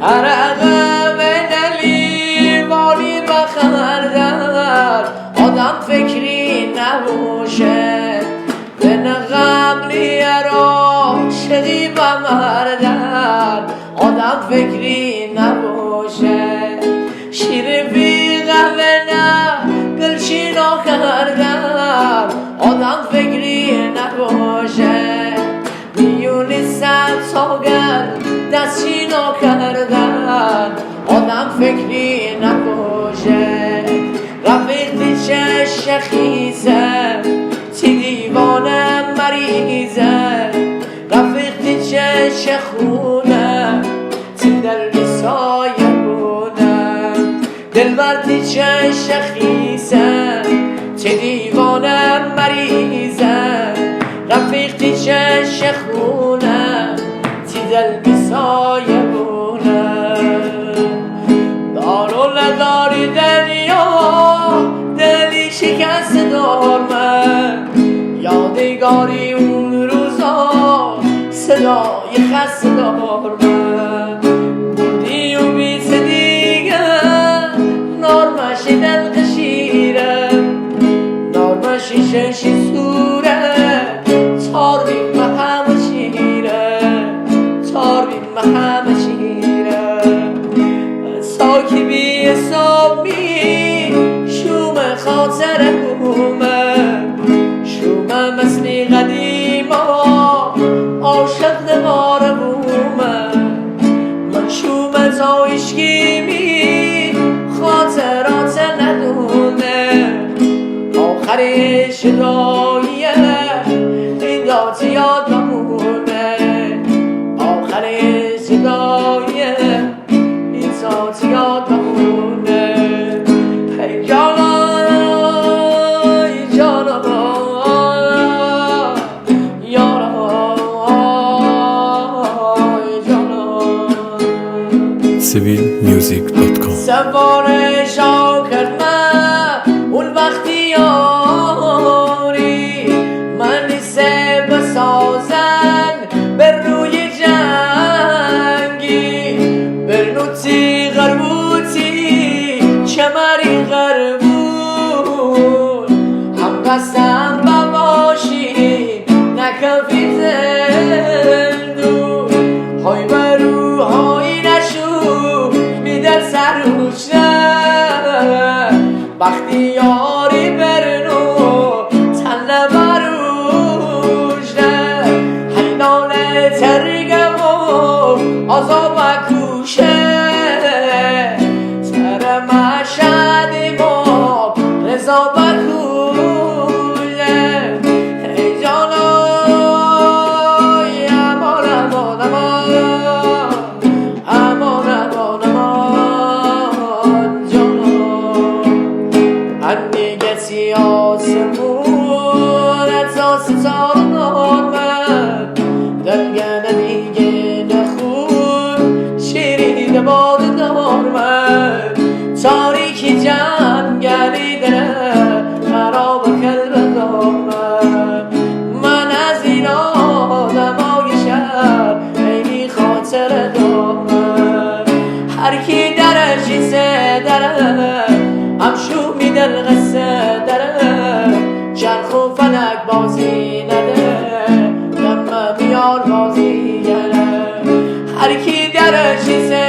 عرقه به دلیل وانی بخردن آدم فکری نباشه به نقبلی عاشقی و مردن آدم فکری نباشه شیر بی قهوه نه گلچینا کردن آدم فکری نباشه میونی صد ساگر دستچینا کردن آدم فکری نباشه رفیقی چشم خیزه تی دیوانه مریضه رفیقی چشم خونه تی دل سایه بونه دلبردی چشم خیزه تی دیوانه مریضه رفیقی چشم خونه تی دل سایه بونه دارو نداری دنیا دلی شکست دارم یادگاری اون روزا صدای خسته دارم بودی و بیت دیگه نارمشی دلق شیره نارمشی ششی سوره تار بیم همه شیره تار بیم همه شیره ساکی بی حسابی شوم خاطر بومه شوم مثلی قدیما عاشق دوار بومه من شوم زایشگیمی خاطرات ندونه آخرش راییه این داد یاد نمونه آخرش راییه این داد یاد نمونه ای جانا ای جانا یارا ای جانا civilmusic.com سوارش کرد من اون وقتی یاری من نیسته بسازن بر روی جنگی برنوتی غربوتی چمری غربون هم قسم بباشی نکفی زندون های برو های نشو میدر سروش نه وقتی یاری برنو تن بروش نه حینانه ترگم و آزاب کوشه سر مشهد ما رضا بکوله ای جانا امان امان امان امان امان امان جانا انگیگتی آسمون اتاس تا نارمن دلگنه دیگه نخون شیرین باد نارمن تاریکی جنگلی دره خراب قلب دارمن من از این آدمای شهر خیلی خاطر دارمن هر کی درشی سه دره همشو میدل قصه دره چرخ و فلک بازی نده دم میار بازی گره هر کی درشی سه